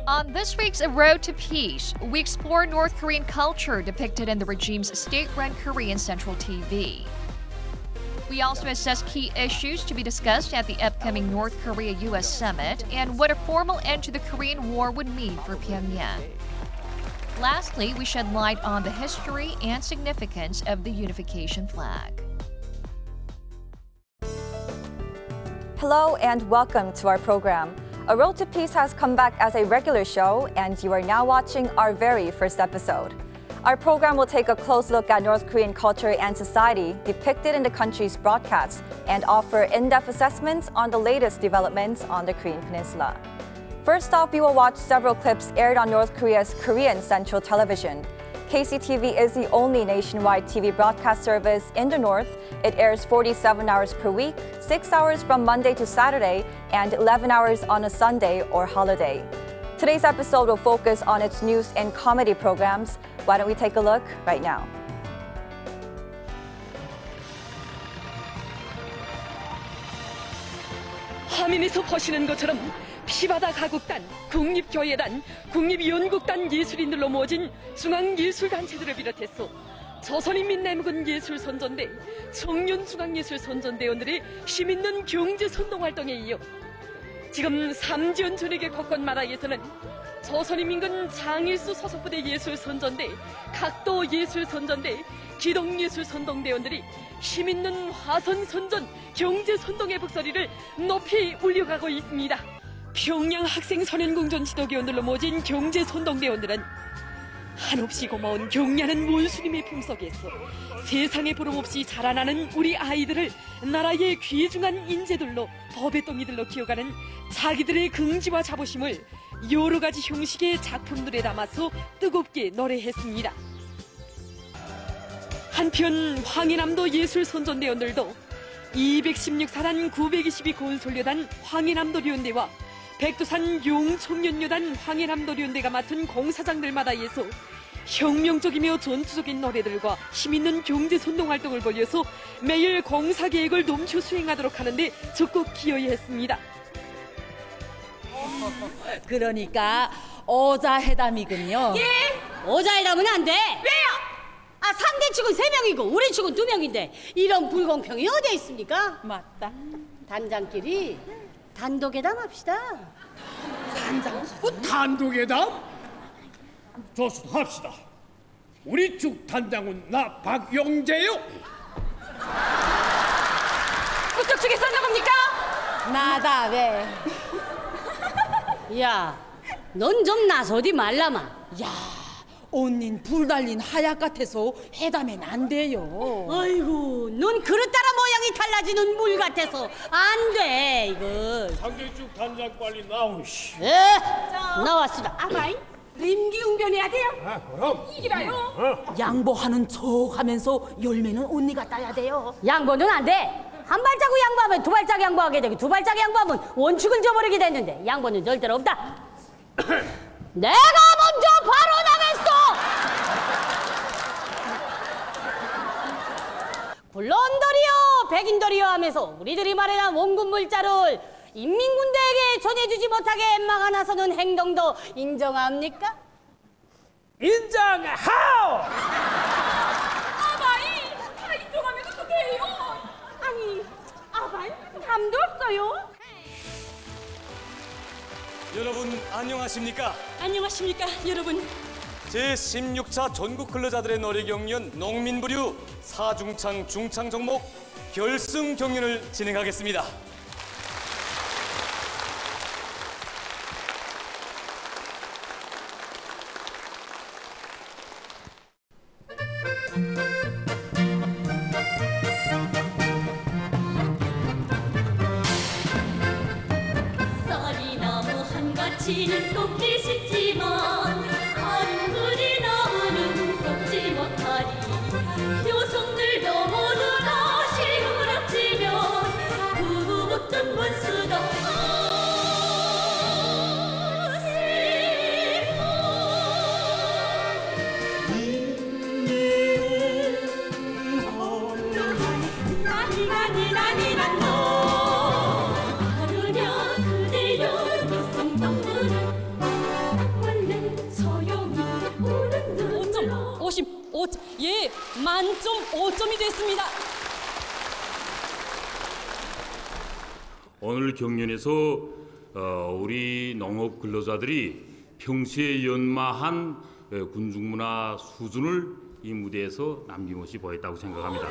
On this week's A Road to Peace, we explore North Korean culture depicted in the regime's state-run Korean Central TV. We also assess key issues to be discussed at the upcoming North Korea-U.S. summit and what a formal end to the Korean War would mean for Pyongyang. Lastly, we shed light on the history and significance of the Unification flag. Hello and welcome to our program. A Road to Peace has come back as a regular show, and you are now watching our very first episode. Our program will take a close look at North Korean culture and society depicted in the country's broadcasts and offer in-depth assessments on the latest developments on the Korean Peninsula. First off, we will watch several clips aired on North Korea's Korean Central Television. KCTV is the only nationwide TV broadcast service in the North. It airs 47 hours per week, 6 hours from Monday to Saturday, and 11 hours on a Sunday or holiday. Today's episode will focus on its news and comedy programs. Why don't we take a look right now? 화면에서 보시는 것처럼 피바다 가국단, 국립교회단, 국립연극단 예술인들로 모진 중앙예술단체들을 비롯해서 조선인민내무군 예술선전대, 청년중앙예술선전대원들의 힘있는 경제선동활동에 이어 지금 3지연 전역의 곳곳마다에서는 조선인민군 장일수 소속부대 예술선전대, 각도 예술선전대, 기동예술선동대원들이 힘있는 화선선전, 경제선동의 북소리를 높이 울려가고 있습니다. 평양 학생선연궁전 지도교원들로 모진 경제선동대원들은 한없이 고마운 경려하는 원수님의 품속에서 세상에 부름없이 자라나는 우리 아이들을 나라의 귀중한 인재들로 법의덩이들로 키워가는 자기들의 긍지와 자부심을 여러 가지 형식의 작품들에 담아서 뜨겁게 노래했습니다. 한편 황해남도 예술선전대원들도 216사단 922 건설여단 황해남도련대와 백두산 용청년여단 황해남도련대가 맡은 공사장들마다에서 혁명적이며 전투적인 노래들과 힘있는 경제선동활동을 벌여서 매일 공사계획을 넘쳐 수행하도록 하는데 적극 기여했습니다. 그러니까 오자회담이군요. 예? 오자회담은 안 돼. 왜요? 상대 측은 3명이고 우리 측은 2명인데 이런 불공평이 어디 있습니까? 맞다. 단장끼리 단독회담 합시다. 단독회담? 좋습니다. 합시다. 우리 쭉 단장은 나 박영재요. 그쪽 측에 쏘는 겁니까? 나다 왜? 야, 넌 좀 나서디 말라마. 야, 언닌 불 달린 하약 같아서 회담엔 안 돼요. 아이고, 넌 그릇 따라 모양이 달라지는 물 같아서 안 돼, 이거. 상대쪽 단장 빨리 나오시. 나왔습니다. 아마이, 임기응변해야 돼요. 그럼. 이기라요. 양보하는 척 하면서 열매는 언니가 따야 돼요. 양보는 안 돼. 한 발자국 양보하면 두 발자국 양보하게 되고 두 발자국 양보하면 원칙을 저버리게 됐는데 양보는 절대로 없다. 내가 먼저 발언하겠어. 굴론더리여 백인더리여 하면서 우리들이 마련한 원군 물자를 인민군대에게 전해주지 못하게 막아나서는 행동도 인정합니까? 인정하오. 아마이, 다 인정하면 어떡해요? 아니, 아마이, 감도 없어요? 여러분 안녕하십니까? 안녕하십니까, 여러분. 제16차 전국 근로자들의 노래 경연 농민부류 사중창 중창 종목 결승 경연을 진행하겠습니다. 썰이 너무 한가치는 꼽기 쉽지만 얼굴이 너무는 꼽지 못하리. 효성들도 모두 다 시무락지면 그 어떤 원수도 나니 만점 5점이 됐습니다. 오늘 경연에서 우리 농업 근로자들이 평시에 연마한 군중문화 수준을 이 무대에서 남김없이 보였다고 생각합니다.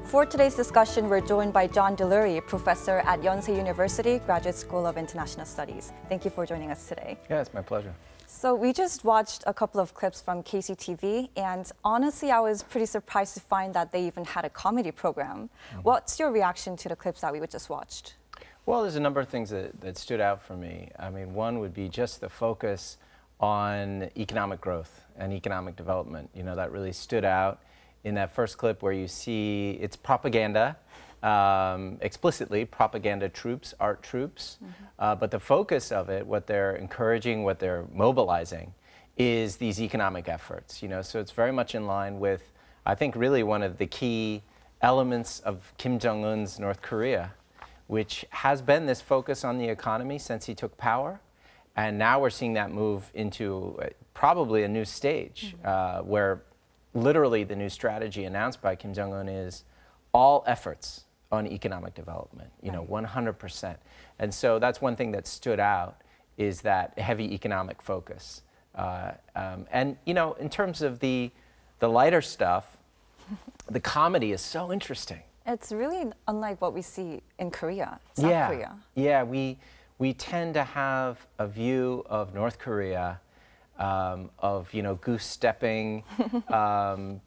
For today's discussion, we're joined by John Delury, professor at Yonsei University, Graduate School of International Studies. Thank you for joining us today. Yeah, it's my pleasure. So we just watched a couple of clips from KCTV, and honestly, I was pretty surprised to find that they even had a comedy program. What's your reaction to the clips that we just watched? Well, there's a number of things that stood out for me. I mean, one would be just the focus on economic growth and economic development. You know, that really stood out in that first clip where you see it's propaganda, explicitly propaganda troops, art troops, but the focus of it, what they're encouraging, what they're mobilizing, is these economic efforts. You know, so it's very much in line with, I think, really one of the key elements of Kim Jong-un's North Korea, which has been this focus on the economy since he took power, and now we're seeing that move into probably a new stage where literally the new strategy announced by Kim Jong-un is all efforts on economic development, you know, 100%. And so that's one thing that stood out, is that heavy economic focus. And, you know, in terms of the lighter stuff, the comedy is so interesting. It's really unlike what we see in Korea, South Korea. Yeah, we tend to have a view of North Korea of, you know, goose-stepping,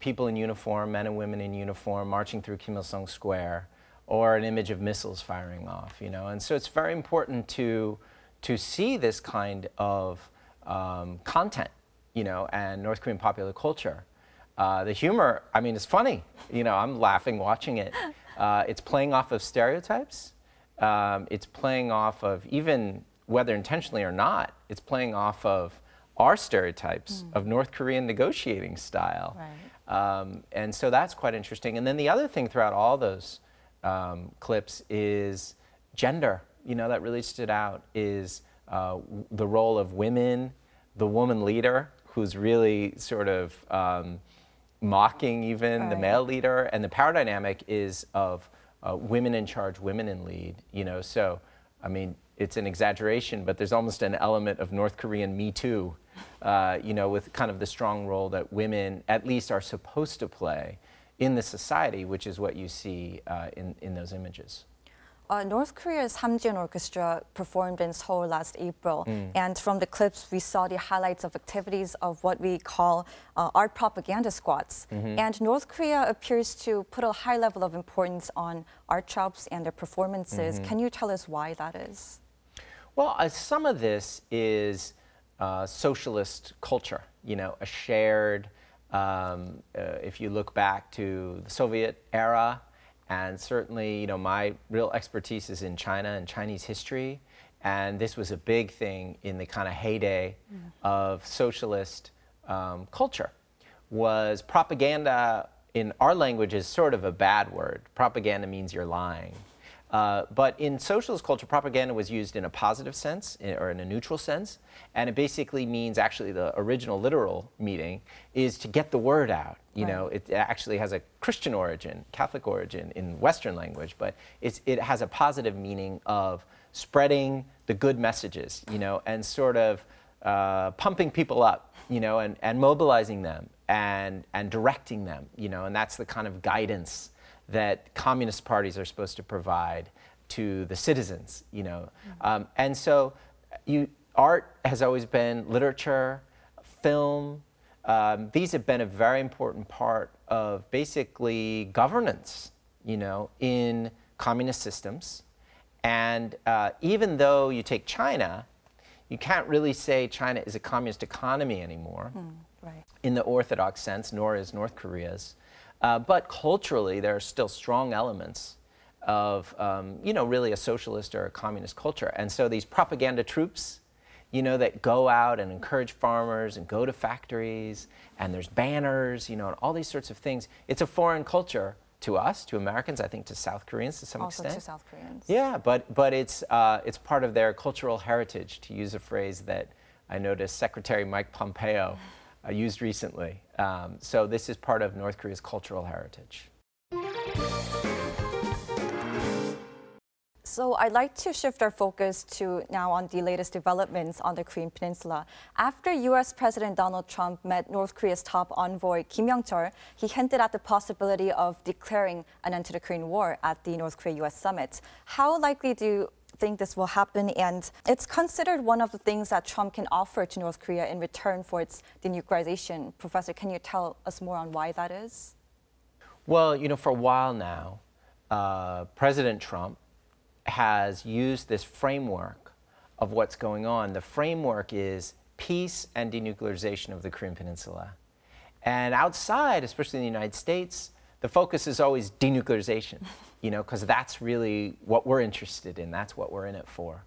people in uniform, men and women in uniform, marching through Kim Il-sung Square, or an image of missiles firing off, you know. And so it's very important to see this kind of content, you know, and North Korean popular culture. The humor, I mean, it's funny. You know, I'm laughing watching it. It's playing off of stereotypes. It's playing off of, even whether intentionally or not, it's playing off of our stereotypes of North Korean negotiating style. Right. And so that's quite interesting. And then the other thing throughout all those clips is gender. You know, that really stood out, is the role of women, the woman leader, who's really sort of mocking even the male leader, and the power dynamic is of women in charge, women in lead, you know. So, I mean, it's an exaggeration, but there's almost an element of North Korean Me Too, you know, with kind of the strong role that women at least are supposed to play in the society, which is what you see in those images. North Korea's Hamjian Orchestra performed in Seoul last April, and from the clips we saw the highlights of activities of what we call art propaganda squads. And North Korea appears to put a high level of importance on art troupes and their performances. Can you tell us why that is? Well, some of this is socialist culture, you know, a shared, if you look back to the Soviet era, and certainly, you know, my real expertise is in China and Chinese history, and this was a big thing in the kind of heyday of socialist culture, was propaganda. In our language is sort of a bad word. Propaganda means you're lying. But in socialist culture, propaganda was used in a positive sense, or in a neutral sense, and it basically means, actually the original literal meaning is to get the word out. You know, it actually has a Christian origin, Catholic origin in Western language, but it has a positive meaning of spreading the good messages, you know, and sort of pumping people up, you know, and mobilizing them and directing them, you know, and that's the kind of guidance that communist parties are supposed to provide to the citizens, you know. And so art has always been, literature, film, these have been a very important part of basically governance, you know, in communist systems. And even though you take China, you can't really say China is a communist economy anymore in the orthodox sense, nor is North Korea's. But culturally, there are still strong elements of, you know, really a socialist or a communist culture. And so these propaganda troops, you know, that go out and encourage farmers and go to factories, and there's banners, you know, and all these sorts of things. It's a foreign culture to us, to Americans, I think to South Koreans to some extent. Also to South Koreans. Yeah, but it's part of their cultural heritage, to use a phrase that I noticed Secretary Mike Pompeo used recently. So this is part of North Korea's cultural heritage. So I'd like to shift our focus to now on the latest developments on the Korean Peninsula. After U.S. President Donald Trump met North Korea's top envoy Kim Yong-chol, he hinted at the possibility of declaring an end to the Korean War at the North Korea-U.S. summit. How likely do you think this will happen? And it's considered one of the things that Trump can offer to North Korea in return for its denuclearization. Professor, can you tell us more on why that is? Well, you know, for a while now, President Trump has used this framework of what's going on. The framework is peace and denuclearization of the Korean Peninsula. And outside, especially in the United States, the focus is always denuclearization, you know, because that's really what we're interested in. That's what we're in it for.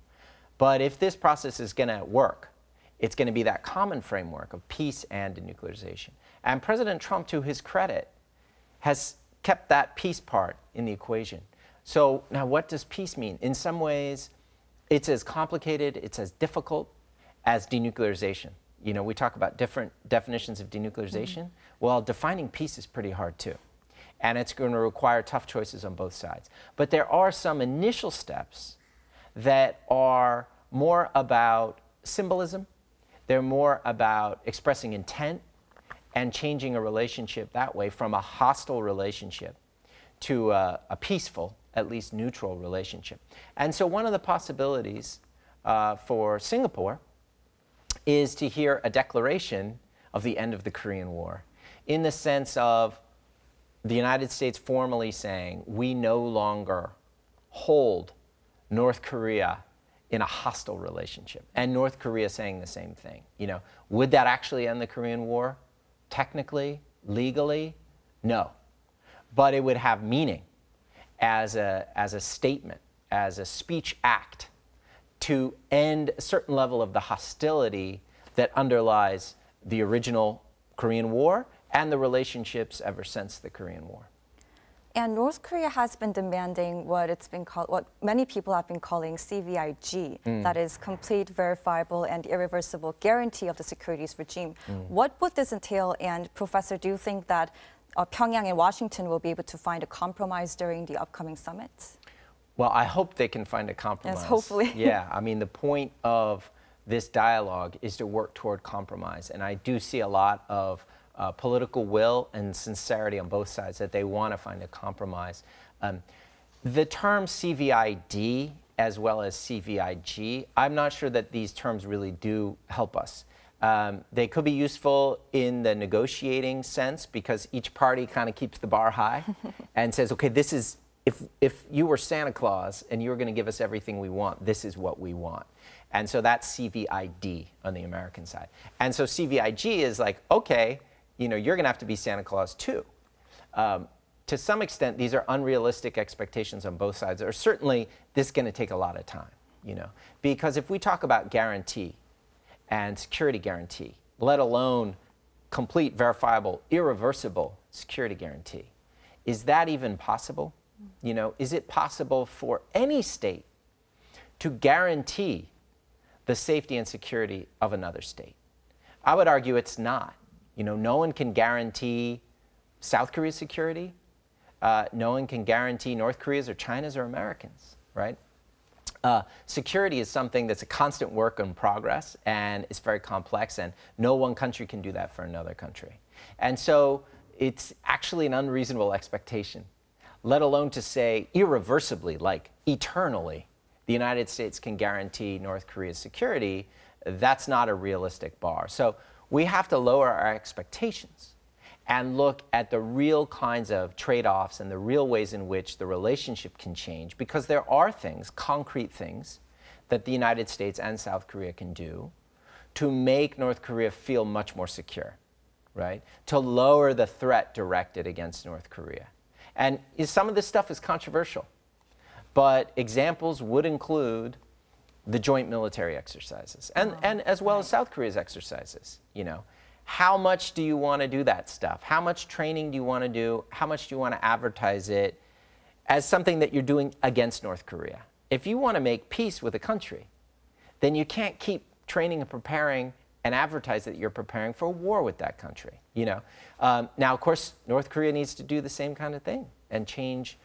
But if this process is going to work, it's going to be that common framework of peace and denuclearization. And President Trump, to his credit, has kept that peace part in the equation. So now what does peace mean? In some ways, it's as complicated, it's as difficult as denuclearization. You know, we talk about different definitions of denuclearization. Well, defining peace is pretty hard too. And it's going to require tough choices on both sides. But there are some initial steps that are more about symbolism. They're more about expressing intent and changing a relationship that way from a hostile relationship to a peaceful, at least neutral relationship. And so one of the possibilities for Singapore is to hear a declaration of the end of the Korean War, in the sense of the United States formally saying, we no longer hold North Korea in a hostile relationship, and North Korea saying the same thing. You know, would that actually end the Korean War? Technically, legally, no. But it would have meaning as a statement, as a speech act, to end a certain level of the hostility that underlies the original Korean War and the relationships ever since the Korean War. And North Korea has been demanding what many people have been calling CVIG, that is complete, verifiable, and irreversible guarantee of the securities regime. What would this entail? And Professor, do you think that Pyongyang and Washington will be able to find a compromise during the upcoming summit? Well, I hope they can find a compromise. Yes, hopefully. Yeah, I mean, the point of this dialogue is to work toward compromise. And I do see a lot of political will and sincerity on both sides that they want to find a compromise. The term CVID as well as CVIG, I'm not sure that these terms really do help us. They could be useful in the negotiating sense because each party kind of keeps the bar high and says, okay, this is, if you were Santa Claus and you were going to give us everything we want, this is what we want. And so that's CVID on the American side. And so CVIG is like, okay, you know, you're going to have to be Santa Claus too. To some extent, these are unrealistic expectations on both sides, or certainly this is going to take a lot of time, you know, because if we talk about guarantee and security guarantee, let alone complete, verifiable, irreversible security guarantee, is that even possible? You know, is it possible for any state to guarantee the safety and security of another state? I would argue it's not. You know, no one can guarantee South Korea's security. No one can guarantee North Korea's or China's or Americans, right? Security is something that's a constant work in progress, and it's very complex, and no one country can do that for another country. And so it's actually an unreasonable expectation, let alone to say irreversibly, like eternally, the United States can guarantee North Korea's security. That's not a realistic bar. So we have to lower our expectations and look at the real kinds of trade-offs and the real ways in which the relationship can change, because there are things, concrete things, that the United States and South Korea can do to make North Korea feel much more secure, right? To lower the threat directed against North Korea. And some of this stuff is controversial, but examples would include the joint military exercises, and as well as South Korea's exercises, you know. how much do you want to do that stuff? How much training do you want to do? How much do you want to advertise it as something that you're doing against North Korea? If you want to make peace with a country, then you can't keep training and preparing and advertise that you're preparing for a war with that country. You know, now of course North Korea needs to do the same kind of thing and change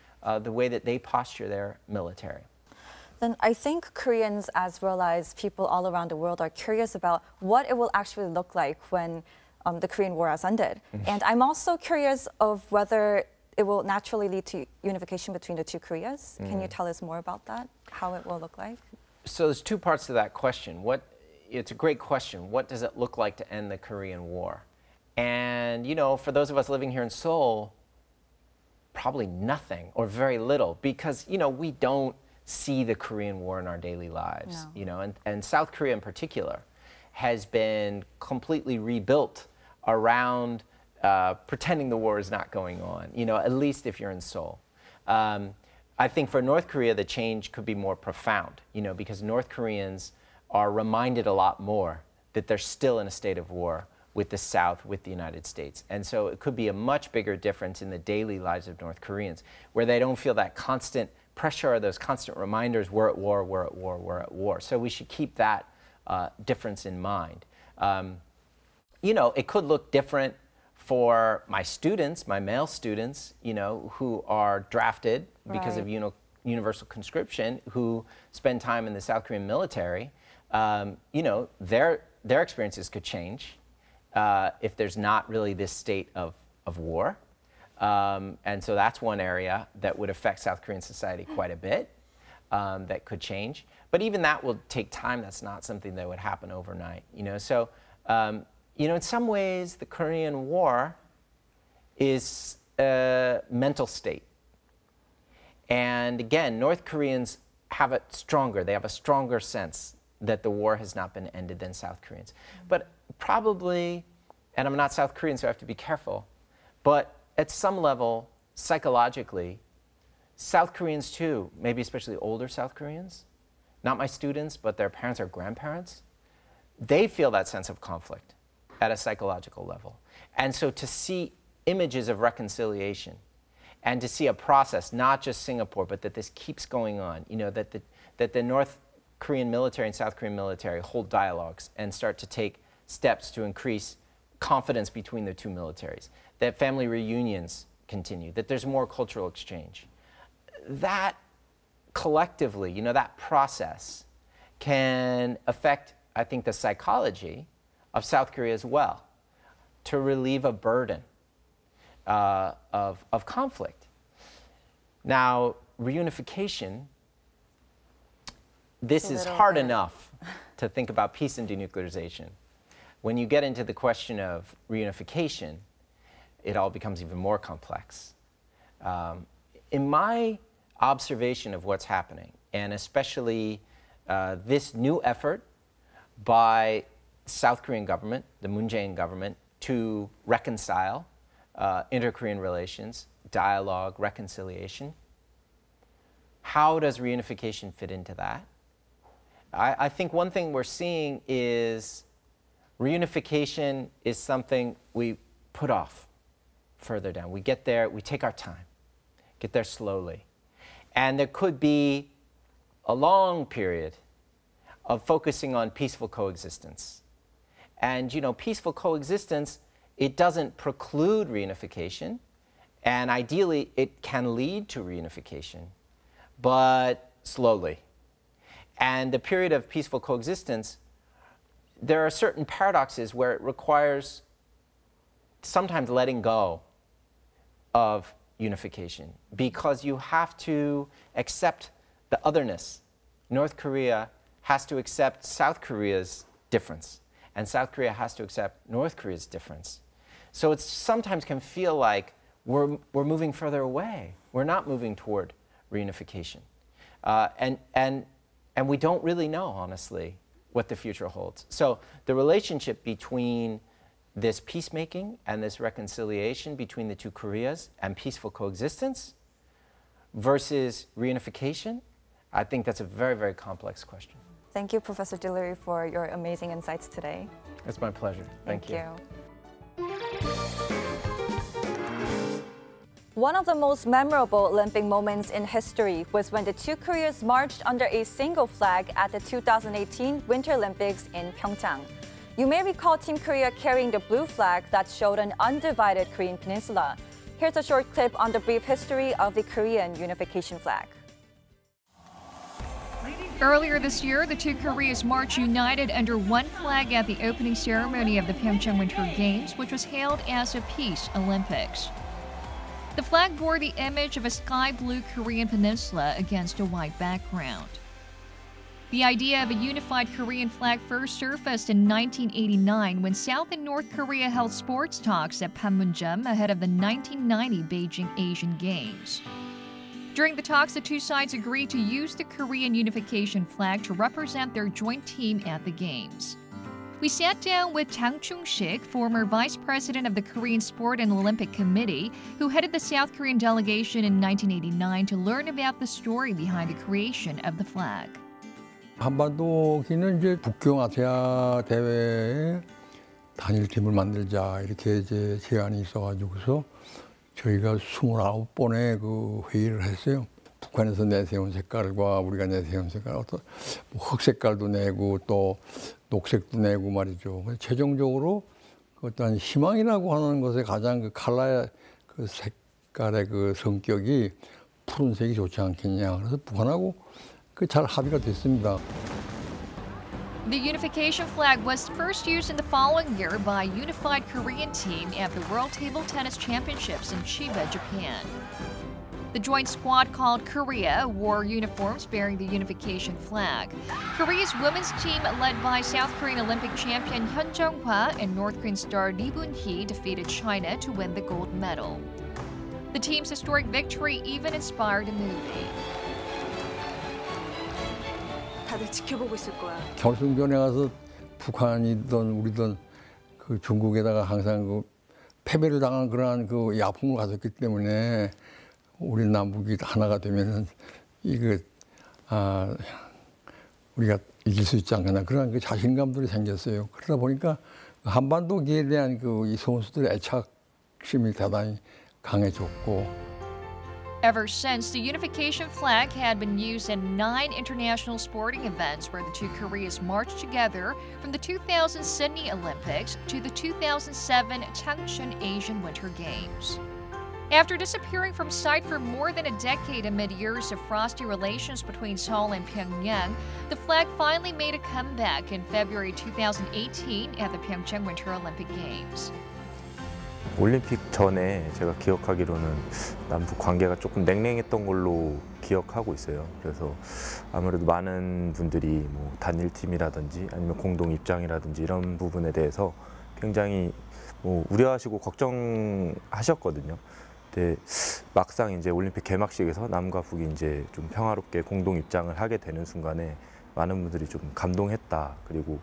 the way that they posture their military. Then I think Koreans as well as people all around the world are curious about what it will actually look like when the Korean War has ended. And I'm also curious of whether it will naturally lead to unification between the two Koreas. Can you tell us more about that, how it will look like? So there's two parts to that question. It's a great question. What does it look like to end the Korean War? And, you know, for those of us living here in Seoul, probably nothing or very little, because, you know, we don't see the Korean War in our daily lives. No. You know, and South Korea in particular has been completely rebuilt around pretending the war is not going on, you know, at least if you're in Seoul. I think for North Korea, the change could be more profound, you know, because North Koreans are reminded a lot more that they're still in a state of war with the South, with the United States. And so it could be a much bigger difference in the daily lives of North Koreans, where they don't feel that constant pressure or those constant reminders, we're at war, we're at war, we're at war. So we should keep that difference in mind. You know, it could look different for my students, my male students, you know, who are drafted because of universal conscription, who spend time in the South Korean military. You know, their experiences could change if there's not really this state of war. And so that's one area that would affect South Korean society quite a bit, that could change. But even that will take time. That's not something that would happen overnight, you know. So, you know, in some ways, the Korean War is a mental state. And again, North Koreans have it stronger. They have a stronger sense that the war has not been ended than South Koreans. But probably, and I'm not South Korean, so I have to be careful, but at some level, psychologically, South Koreans too, maybe especially older South Koreans, not my students, but their parents or grandparents, they feel that sense of conflict at a psychological level. And so to see images of reconciliation and to see a process, not just Singapore, but that this keeps going on, you know, that the North Korean military and South Korean military hold dialogues and start to take steps to increase confidence between the two militaries, that family reunions continue, that there's more cultural exchange. That collectively, you know, that process can affect, I think, the psychology of South Korea as well, to relieve a burden of conflict. Now, reunification, this is hard enough to think about peace and denuclearization. When you get into the question of reunification, it all becomes even more complex. In my observation of what's happening, and especially this new effort by South Korean government, the Moon Jae-in government, to reconcile inter-Korean relations, dialogue, reconciliation. How does reunification fit into that? I think one thing we're seeing is reunification is something we put off further down. We get there, we take our time, get there slowly. And there could be a long period of focusing on peaceful coexistence. And, you know, peaceful coexistence, it doesn't preclude reunification, and ideally it can lead to reunification, but slowly. And the period of peaceful coexistence, there are certain paradoxes where it requires sometimes letting go of unification, because you have to accept the otherness. North Korea has to accept South Korea's difference, and South Korea has to accept North Korea's difference. So it sometimes can feel like we're moving further away. We're not moving toward reunification. And we don't really know, honestly, what the future holds. So the relationship between this peacemaking and this reconciliation between the two Koreas and peaceful coexistence versus reunification, I think that's a very, very complex question. Thank you, Professor Delury, for your amazing insights today. It's my pleasure. Thank you. You. One of the most memorable Olympic moments in history was when the two Koreas marched under a single flag at the 2018 Winter Olympics in Pyeongchang. You may recall Team Korea carrying the blue flag that showed an undivided Korean Peninsula. Here's a short clip on the brief history of the Korean Unification flag. Earlier this year, the two Koreas marched united under one flag at the opening ceremony of the Pyeongchang Winter Games, which was hailed as a Peace Olympics. The flag bore the image of a sky blue Korean peninsula against a white background. The idea of a unified Korean flag first surfaced in 1989 when South and North Korea held sports talks at Panmunjom ahead of the 1990 Beijing Asian Games. During the talks, the two sides agreed to use the Korean Unification flag to represent their joint team at the Games. We sat down with Jang Chung-sik, former vice president of the Korean Sport and Olympic Committee, who headed the South Korean delegation in 1989 to learn about the story behind the creation of the flag. 한반도기는 이제 북경 아시아 대회에 단일팀을 만들자 이렇게 이제 제안이 있어가지고서 저희가 29번의 그 회의를 했어요. 북한에서 내세운 색깔과 우리가 내세운 색깔, 어떤 뭐 흑색깔도 내고 또 녹색도 내고 말이죠. 최종적으로 그 어떤 희망이라고 하는 것에 가장 그 컬러의 그 색깔의 그 성격이 푸른색이 좋지 않겠냐. 그래서 북한하고 그 잘 합의가 됐습니다. The unification flag was first used in the following year by a unified Korean team at the World Table Tennis Championships in Chiba, Japan. The joint squad called Korea wore uniforms bearing the unification flag. Korea's women's team, led by South Korean Olympic champion Hyun Jung-hwa and North Korean star Lee Boon-hee, defeated China to win the gold medal. The team's historic victory even inspired a movie. 다들 지켜보고 있을 거야. 결승전에 가서 북한이든 우리든 그 중국에다가 항상 그 패배를 당한 그러한 그 야풍을 가졌기 때문에 우리 남북이 하나가 되면은 이거 우리가 이길 수 있지 않겠나 그런 그 자신감들이 생겼어요. 그러다 보니까 한반도기에 대한 그 이 선수들의 애착심이 대단히 강해졌고. Ever since, the unification flag had been used in 9 international sporting events where the two Koreas marched together, from the 2000 Sydney Olympics to the 2007 Changchun Asian Winter Games. After disappearing from sight for more than a decade amid years of frosty relations between Seoul and Pyongyang, the flag finally made a comeback in February 2018 at the Pyeongchang Winter Olympic Games. 올림픽 전에 제가 기억하기로는 남북 관계가 조금 냉랭했던 걸로 기억하고 있어요. 그래서 아무래도 많은 분들이 뭐 단일팀이라든지 아니면 공동 입장이라든지 이런 부분에 대해서 굉장히 뭐 우려하시고 걱정하셨거든요. 근데 막상 이제 올림픽 개막식에서 남과 북이 이제 좀 평화롭게 공동 입장을 하게 되는 순간에 많은 분들이 좀 감동했다. 그리고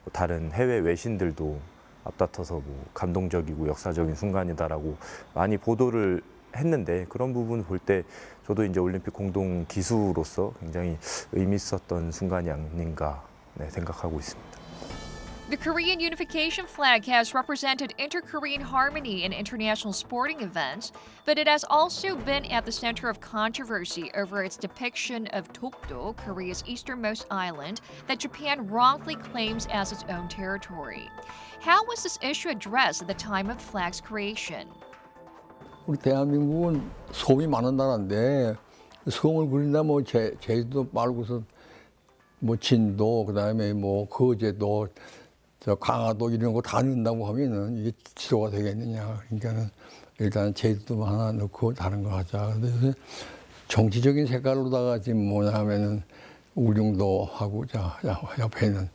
뭐 다른 해외 외신들도 앞다퉈서 뭐 감동적이고 역사적인 순간이다라고 많이 보도를 했는데 그런 부분을 볼 때 저도 이제 올림픽 공동 기수로서 굉장히 의미 있었던 순간이 아닌가 생각하고 있습니다. The Korean Unification flag has represented inter-Korean harmony in international sporting events, but it has also been at the center of controversy over its depiction of Dokdo, Korea's easternmost island, that Japan wrongfully claims as its own territory. How was this issue addressed at the time of the flag's creation? 우리 대한민국은 섬이 많은 나라인데 섬을 그린다 뭐 제주도 말고서 뭐 진도 그다음에 뭐 거제도 저 강화도 이런 거 다 넣는다고 하면은 이게 지도가 되겠느냐. 그러니까는 일단 제주도 하나 넣고 다른 거 하자. 그래서 정치적인 색깔로다가 지금 뭐냐 하면은 우릉도 하고 자 옆에는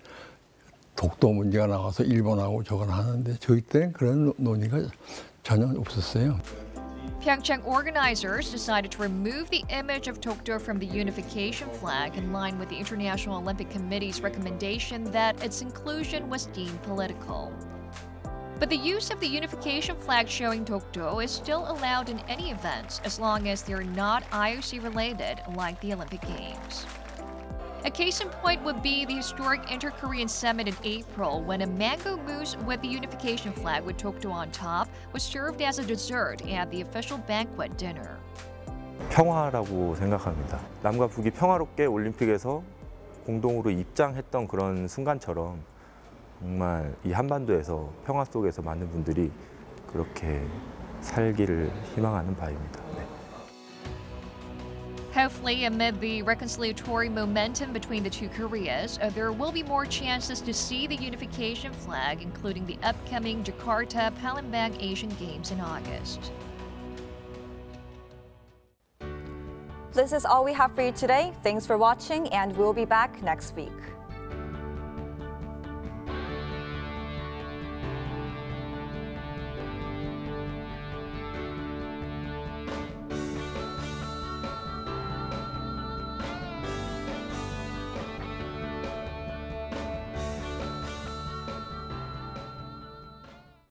독도 문제가 나와서 일본하고 저걸 하는데 저희 때는 그런 논의가 전혀 없었어요. Pyeongchang organizers decided to remove the image of Dokdo from the unification flag in line with the International Olympic Committee's recommendation that its inclusion was deemed political. But the use of the unification flag showing Dokdo is still allowed in any events as long as they're not IOC related, like the Olympic Games. A case in point would be the historic Inter-Korean Summit in April, when a mango mousse with the unification flag with Tokdo on top was served as a dessert at the official banquet dinner. 평화라고 생각합니다. 남과 북이 평화롭게 올림픽에서 공동으로 입장했던 그런 순간처럼 정말 이 한반도에서 평화 속에서 많은 분들이 그렇게 살기를 희망하는 바입니다. 네. Hopefully, amid the reconciliatory momentum between the two Koreas, there will be more chances to see the unification flag, including the upcoming Jakarta Palembang Asian Games in August. This is all we have for you today. Thanks for watching, and we'll be back next week.